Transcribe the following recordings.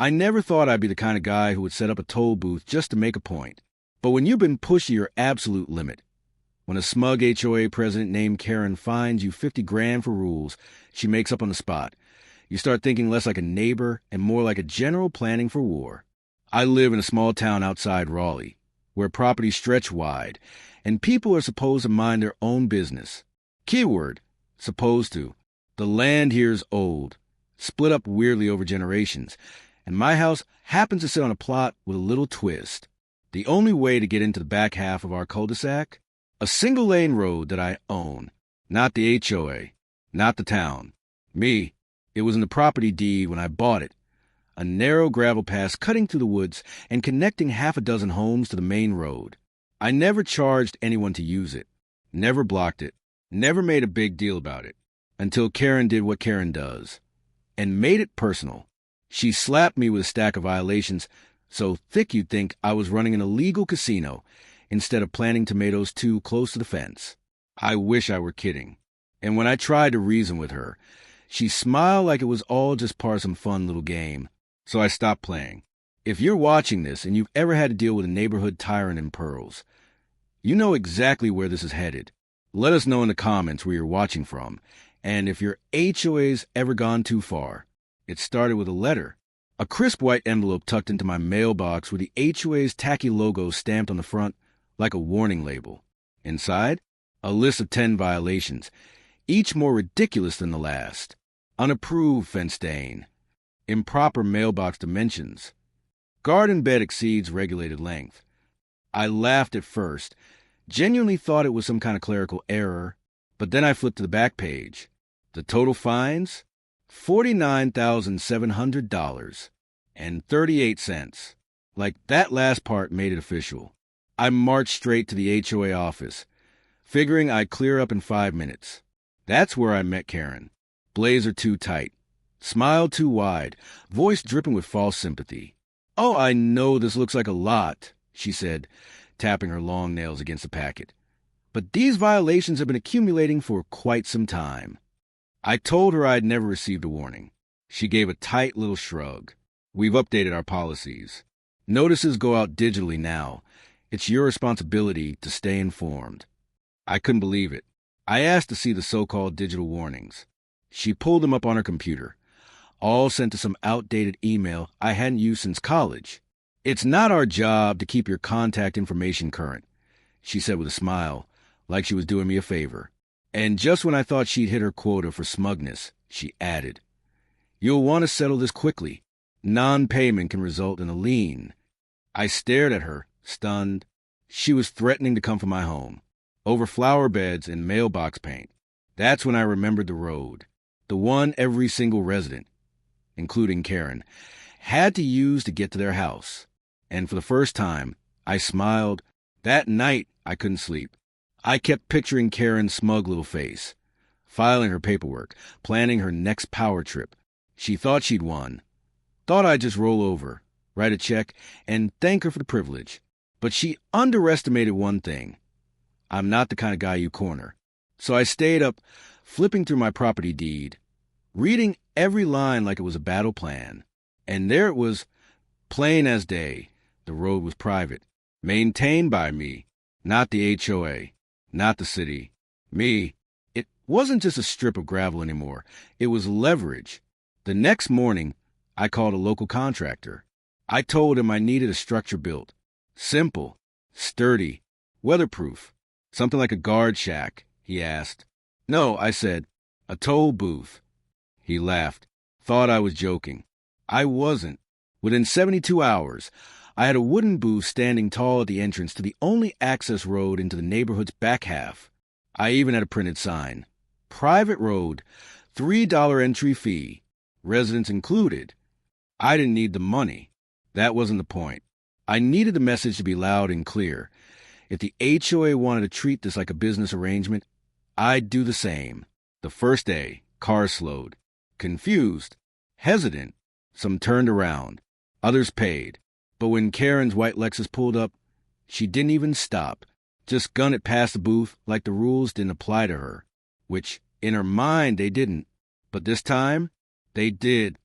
I never thought I'd be the kind of guy who would set up a toll booth just to make a point. But when you've been pushed to your absolute limit, when a smug HOA president named Karen fines you 50 grand for rules she makes up on the spot, you start thinking less like a neighbor and more like a general planning for war. I live in a small town outside Raleigh, where properties stretch wide, and people are supposed to mind their own business. Keyword, supposed to. The land here's old, split up weirdly over generations, and my house happens to sit on a plot with a little twist. The only way to get into the back half of our cul-de-sac? A single-lane road that I own. Not the HOA. Not the town. Me. It was in the property deed when I bought it. A narrow gravel path cutting through the woods and connecting half a dozen homes to the main road. I never charged anyone to use it. Never blocked it. Never made a big deal about it. Until Karen did what Karen does. And made it personal. She slapped me with a stack of violations so thick you'd think I was running an illegal casino instead of planting tomatoes too close to the fence. I wish I were kidding. And when I tried to reason with her, she smiled like it was all just part of some fun little game. So I stopped playing. If you're watching this and you've ever had to deal with a neighborhood tyrant in pearls, you know exactly where this is headed. Let us know in the comments where you're watching from, and if your HOA's ever gone too far. It started with a letter. A crisp white envelope tucked into my mailbox with the HOA's tacky logo stamped on the front like a warning label. Inside, a list of 10 violations, each more ridiculous than the last. Unapproved fence stain. Improper mailbox dimensions. Garden bed exceeds regulated length. I laughed at first, genuinely thought it was some kind of clerical error, but then I flipped to the back page. The total fines? $49,700.38. Like that last part made it official. I marched straight to the HOA office, figuring I'd clear up in 5 minutes. That's where I met Karen. Blazer too tight, smile too wide, voice dripping with false sympathy. "Oh, I know this looks like a lot," she said, tapping her long nails against the packet. "But these violations have been accumulating for quite some time." I told her I had never received a warning. She gave a tight little shrug. "We've updated our policies. Notices go out digitally now. It's your responsibility to stay informed." I couldn't believe it. I asked to see the so-called digital warnings. She pulled them up on her computer, all sent to some outdated email I hadn't used since college. "It's not our job to keep your contact information current," she said with a smile, like she was doing me a favor. And just when I thought she'd hit her quota for smugness, she added, "You'll want to settle this quickly. Non-payment can result in a lien." I stared at her, stunned. She was threatening to come for my home, over flower beds and mailbox paint. That's when I remembered the road, the one every single resident, including Karen, had to use to get to their house. And for the first time, I smiled. That night, I couldn't sleep. I kept picturing Karen's smug little face, filing her paperwork, planning her next power trip. She thought she'd won. Thought I'd just roll over, write a check, and thank her for the privilege. But she underestimated one thing. I'm not the kind of guy you corner. So I stayed up, flipping through my property deed, reading every line like it was a battle plan. And there it was, plain as day. The road was private, maintained by me, not the HOA. Not the city. Me. It wasn't just a strip of gravel anymore. It was leverage. The next morning, I called a local contractor. I told him I needed a structure built. Simple, sturdy, weatherproof. Something like a guard shack, he asked. "No," I said. "A toll booth." He laughed. Thought I was joking. I wasn't. Within 72 hours, I had a wooden booth standing tall at the entrance to the only access road into the neighborhood's back half. I even had a printed sign. Private road, $3 entry fee, residents included. I didn't need the money. That wasn't the point. I needed the message to be loud and clear. If the HOA wanted to treat this like a business arrangement, I'd do the same. The first day, cars slowed. Confused, hesitant. Some turned around. Others paid. But when Karen's white Lexus pulled up, she didn't even stop. Just gunned it past the booth like the rules didn't apply to her. Which, in her mind, they didn't. But this time, they did.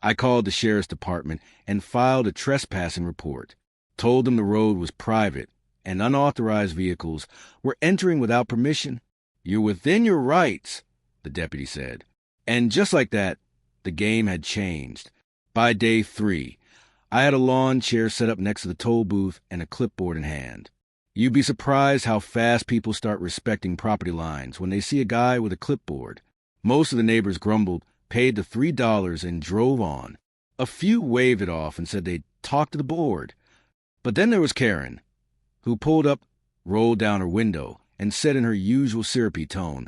I called the sheriff's department and filed a trespassing report. Told them the road was private and unauthorized vehicles were entering without permission. "You're within your rights," the deputy said. And just like that, the game had changed. By day 3, I had a lawn chair set up next to the toll booth and a clipboard in hand. You'd be surprised how fast people start respecting property lines when they see a guy with a clipboard. Most of the neighbors grumbled, paid the $3, and drove on. A few waved it off and said they'd talk to the board. But then there was Karen, who pulled up, rolled down her window, and said in her usual syrupy tone,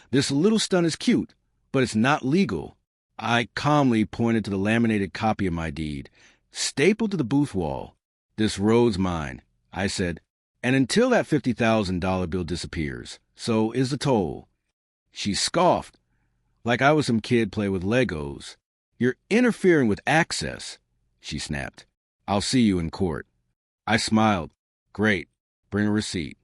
"This little stunt is cute, but it's not legal." I calmly pointed to the laminated copy of my deed, stapled to the booth wall. "This road's mine," I said, "and until that $50,000 bill disappears, so is the toll." She scoffed, like I was some kid playing with Legos. "You're interfering with access," she snapped. "I'll see you in court." I smiled. "Great. Bring a receipt."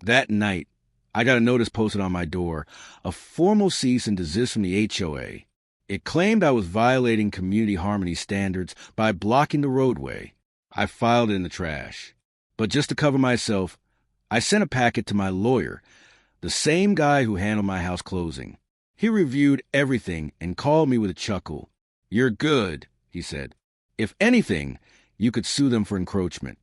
That night, I got a notice posted on my door, a formal cease and desist from the HOA. It claimed I was violating community harmony standards by blocking the roadway. I filed it in the trash. But just to cover myself, I sent a packet to my lawyer, the same guy who handled my house closing. He reviewed everything and called me with a chuckle. "You're good," he said. "If anything, you could sue them for encroachment."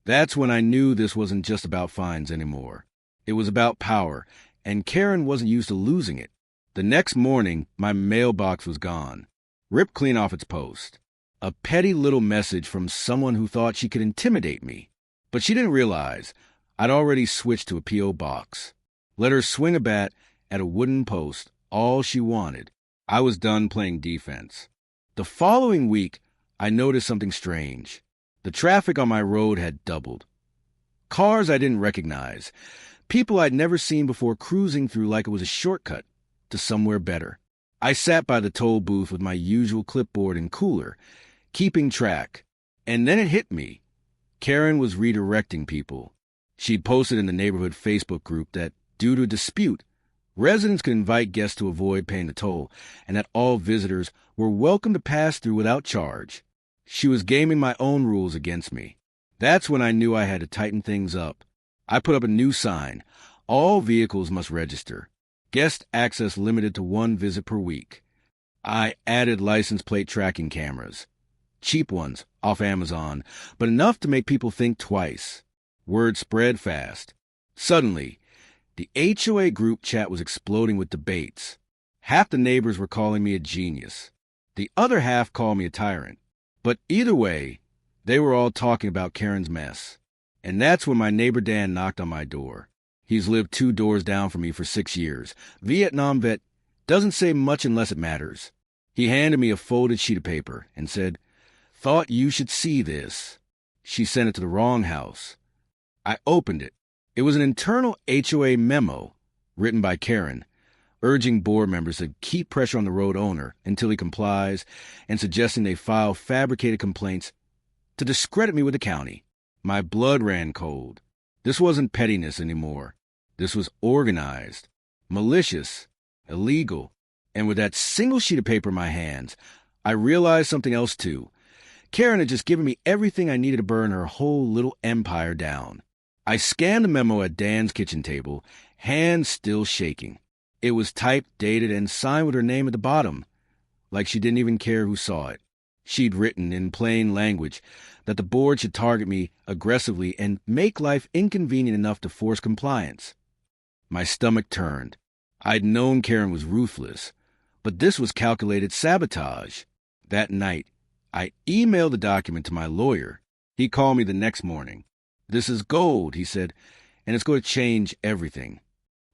That's when I knew this wasn't just about fines anymore. It was about power, and Karen wasn't used to losing it. The next morning, my mailbox was gone, ripped clean off its post. A petty little message from someone who thought she could intimidate me. But she didn't realize I'd already switched to a P.O. box. Let her swing a bat at a wooden post, all she wanted. I was done playing defense. The following week, I noticed something strange. The traffic on my road had doubled. Cars I didn't recognize. People I'd never seen before cruising through like it was a shortcut to somewhere better. I sat by the toll booth with my usual clipboard and cooler, keeping track. And then it hit me. Karen was redirecting people. She'd posted in the neighborhood Facebook group that, due to a dispute, residents could invite guests to avoid paying the toll, and that all visitors were welcome to pass through without charge. She was gaming my own rules against me. That's when I knew I had to tighten things up. I put up a new sign. All vehicles must register. Guest access limited to 1 visit per week. I added license plate tracking cameras. Cheap ones, off Amazon, but enough to make people think twice. Word spread fast. Suddenly, the HOA group chat was exploding with debates. Half the neighbors were calling me a genius. The other half called me a tyrant. But either way, they were all talking about Karen's mess. And that's when my neighbor Dan knocked on my door. He's lived 2 doors down from me for 6 years. Vietnam vet, doesn't say much unless it matters. He handed me a folded sheet of paper and said, "Thought you should see this." She sent it to the wrong house. I opened it. It was an internal HOA memo written by Karen, urging board members to keep pressure on the road owner until he complies and suggesting they file fabricated complaints to discredit me with the county. My blood ran cold. This wasn't pettiness anymore. This was organized, malicious, illegal. And with that single sheet of paper in my hands, I realized something else too. Karen had just given me everything I needed to burn her whole little empire down. I scanned the memo at Dan's kitchen table, hands still shaking. It was typed, dated, and signed with her name at the bottom, like she didn't even care who saw it. She'd written in plain language that the board should target me aggressively and make life inconvenient enough to force compliance. My stomach turned. I'd known Karen was ruthless, but this was calculated sabotage. That night, I emailed the document to my lawyer. He called me the next morning. "This is gold," he said, "and it's going to change everything."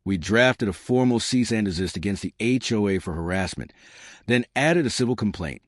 We drafted a formal cease and desist against the HOA for harassment, then added a civil complaint,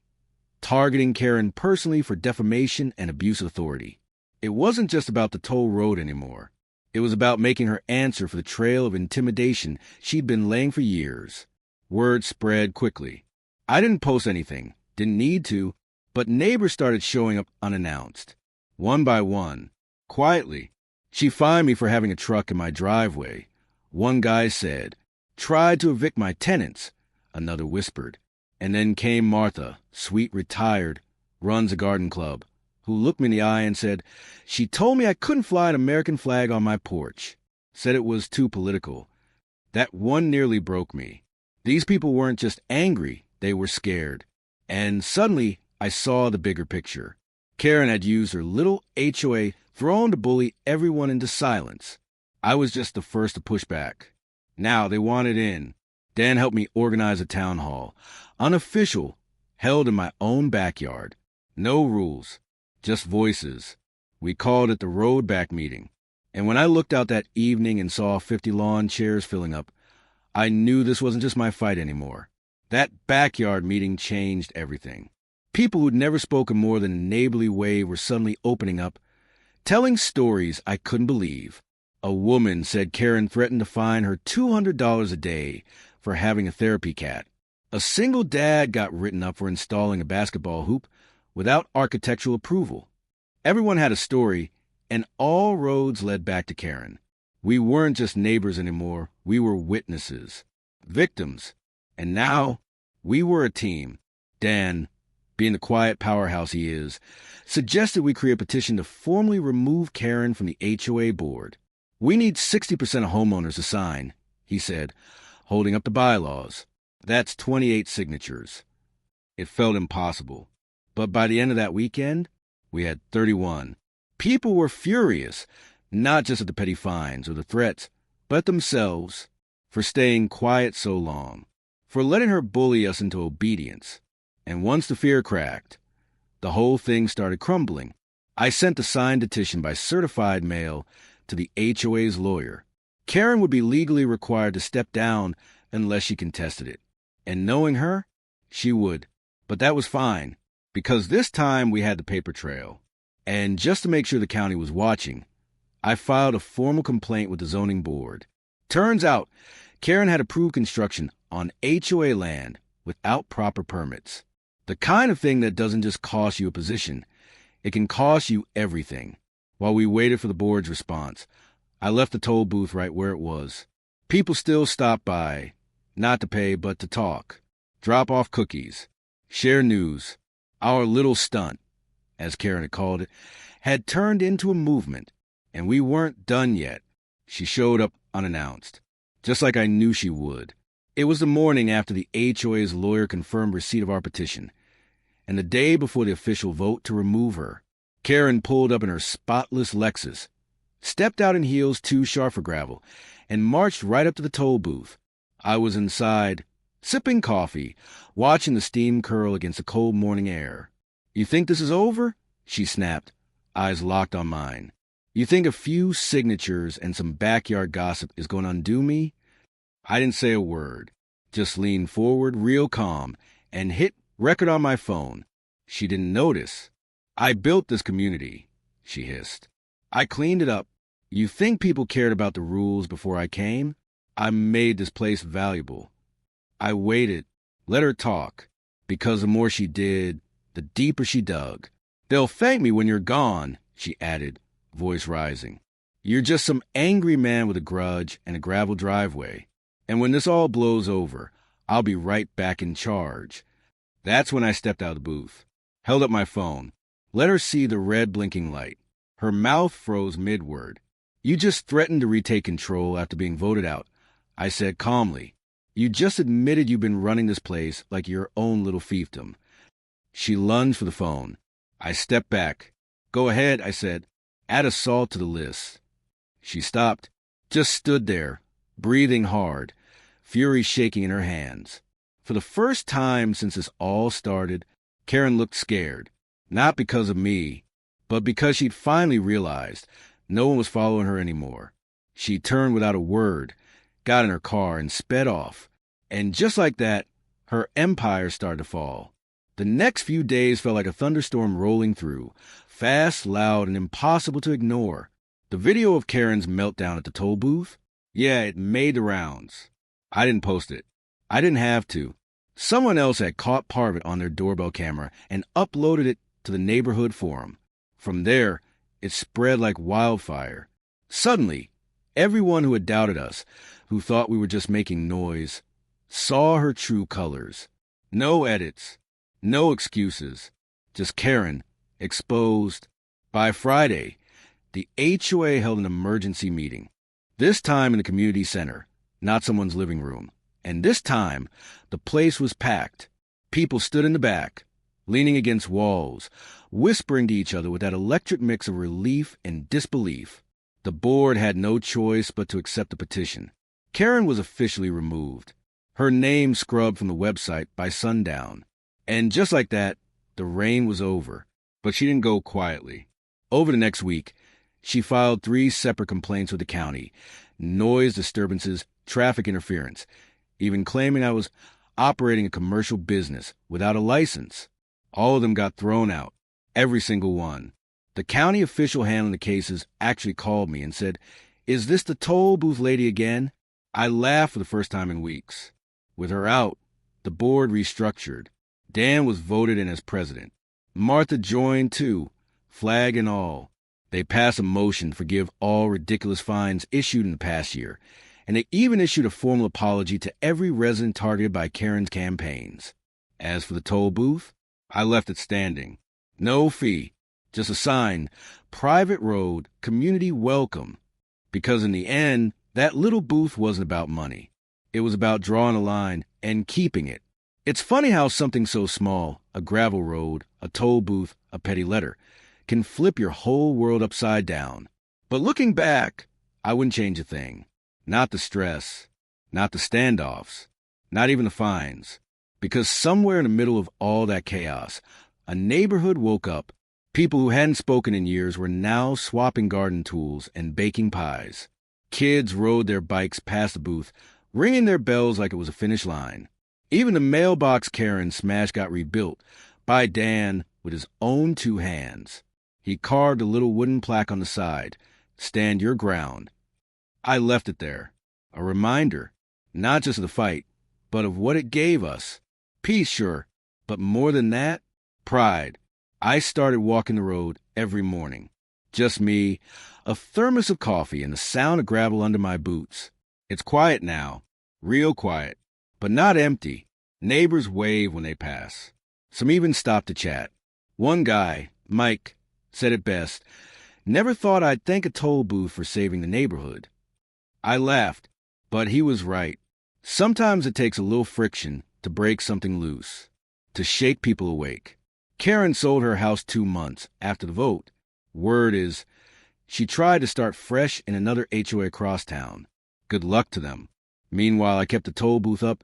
targeting Karen personally for defamation and abuse of authority. It wasn't just about the toll road anymore. It was about making her answer for the trail of intimidation she'd been laying for years. Word spread quickly. I didn't post anything, didn't need to, but neighbors started showing up unannounced. One by one, quietly. She fined me for having a truck in my driveway. One guy said, "Tried to evict my tenants," another whispered, And then came Martha, sweet, retired, runs a garden club, who looked me in the eye and said, she told me I couldn't fly an American flag on my porch. Said it was too political. That one nearly broke me. These people weren't just angry, they were scared. And suddenly, I saw the bigger picture. Karen had used her little HOA throne to bully everyone into silence. I was just the first to push back. Now they wanted in. Dan helped me organize a town hall. Unofficial, held in my own backyard. No rules, just voices. We called it the Road Back Meeting. And when I looked out that evening and saw 50 lawn chairs filling up, I knew this wasn't just my fight anymore. That backyard meeting changed everything. People who'd never spoken more than a neighborly way were suddenly opening up, telling stories I couldn't believe. A woman said Karen threatened to fine her $200 a day for having a therapy cat. A single dad got written up for installing a basketball hoop without architectural approval. Everyone had a story, and all roads led back to Karen. We weren't just neighbors anymore. We were witnesses, victims. And now, we were a team. Dan, being the quiet powerhouse he is, suggested we create a petition to formally remove Karen from the HOA board. We need 60% of homeowners to sign, he said, holding up the bylaws. That's 28 signatures. It felt impossible. But by the end of that weekend, we had 31. People were furious, not just at the petty fines or the threats, but at themselves for staying quiet so long, for letting her bully us into obedience. And once the fear cracked, the whole thing started crumbling. I sent the signed petition by certified mail to the HOA's lawyer. Karen would be legally required to step down unless she contested it. And knowing her, she would. But that was fine, because this time we had the paper trail. And just to make sure the county was watching, I filed a formal complaint with the zoning board. Turns out, Karen had approved construction on HOA land without proper permits. The kind of thing that doesn't just cost you a position, it can cost you everything. While we waited for the board's response, I left the toll booth right where it was. People still stopped by, not to pay but to talk, drop off cookies, share news. Our little stunt, as Karen had called it, had turned into a movement, and we weren't done yet. She showed up unannounced, just like I knew she would. It was the morning after the HOA's lawyer confirmed receipt of our petition, and the day before the official vote to remove her. Karen pulled up in her spotless Lexus, stepped out in heels too sharp for gravel, and marched right up to the toll booth. I was inside, sipping coffee, watching the steam curl against the cold morning air. "You think this is over?" she snapped, eyes locked on mine. "You think a few signatures and some backyard gossip is going to undo me?" I didn't say a word, just leaned forward real calm and hit record on my phone. She didn't notice. "I built this community," she hissed. "I cleaned it up. You think people cared about the rules before I came? I made this place valuable." I waited, let her talk, because the more she did, the deeper she dug. "They'll thank me when you're gone," she added, voice rising. "You're just some angry man with a grudge and a gravel driveway. And when this all blows over, I'll be right back in charge." That's when I stepped out of the booth, held up my phone, let her see the red blinking light. Her mouth froze mid-word. "You just threatened to retake control after being voted out," I said calmly. "You just admitted you've been running this place like your own little fiefdom." She lunged for the phone. I stepped back. "Go ahead," I said. "Add assault to the list." She stopped, just stood there, breathing hard, fury shaking in her hands. For the first time since this all started, Karen looked scared. Not because of me, but because she'd finally realized no one was following her anymore. She turned without a word, got in her car, and sped off. And just like that, her empire started to fall. The next few days felt like a thunderstorm rolling through, fast, loud, and impossible to ignore. The video of Karen's meltdown at the toll booth? Yeah, it made the rounds. I didn't post it. I didn't have to. Someone else had caught part of it on their doorbell camera and uploaded it to the neighborhood forum. From there, it spread like wildfire. Suddenly, everyone who had doubted us, who thought we were just making noise, saw her true colors. No edits. No excuses. Just Karen, exposed. By Friday, the HOA held an emergency meeting. This time in the community center, not someone's living room. And this time, the place was packed. People stood in the back, leaning against walls, whispering to each other with that electric mix of relief and disbelief. The board had no choice but to accept the petition. Karen was officially removed, her name scrubbed from the website by sundown. And just like that, the reign was over. But she didn't go quietly. Over the next week, she filed 3 separate complaints with the county: noise disturbances, traffic interference, even claiming I was operating a commercial business without a license. All of them got thrown out, every single one. The county official handling the cases actually called me and said, "Is this the toll booth lady again?" I laughed for the first time in weeks. With her out, the board restructured. Dan was voted in as president. Martha joined too, flag and all. They passed a motion to forgive all ridiculous fines issued in the past year, and they even issued a formal apology to every resident targeted by Karen's campaigns. As for the toll booth, I left it standing. No fee, just a sign, private road, community welcome. Because in the end, that little booth wasn't about money. It was about drawing a line and keeping it. It's funny how something so small, a gravel road, a toll booth, a petty letter, can flip your whole world upside down. But looking back, I wouldn't change a thing. Not the stress, not the standoffs, not even the fines. Because somewhere in the middle of all that chaos, a neighborhood woke up. People who hadn't spoken in years were now swapping garden tools and baking pies. Kids rode their bikes past the booth, ringing their bells like it was a finish line. Even the mailbox Karen smashed got rebuilt by Dan with his own 2 hands. He carved a little wooden plaque on the side, "Stand your ground." I left it there, a reminder, not just of the fight, but of what it gave us. Peace, sure, but more than that, pride. I started walking the road every morning. Just me, a thermos of coffee, and the sound of gravel under my boots. It's quiet now, real quiet, but not empty. Neighbors wave when they pass. Some even stop to chat. One guy, Mike, said it best: "Never thought I'd thank a toll booth for saving the neighborhood." I laughed, but he was right. Sometimes it takes a little friction to break something loose, to shake people awake. Karen sold her house 2 months after the vote. Word is, she tried to start fresh in another HOA across town. Good luck to them. Meanwhile, I kept the toll booth up,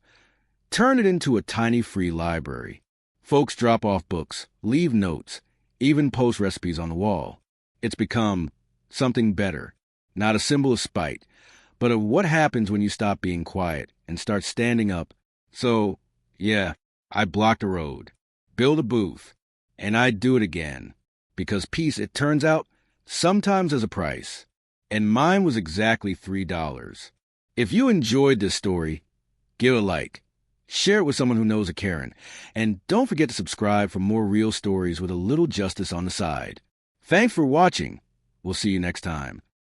turned it into a tiny free library. Folks drop off books, leave notes, even post recipes on the wall. It's become something better, not a symbol of spite, but of what happens when you stop being quiet and start standing up. So, yeah, I blocked a road, built a booth, and I'd do it again. Because peace, it turns out, sometimes has a price. And mine was exactly $3. If you enjoyed this story, give it a like. Share it with someone who knows a Karen. And don't forget to subscribe for more real stories with a little justice on the side. Thanks for watching. We'll see you next time.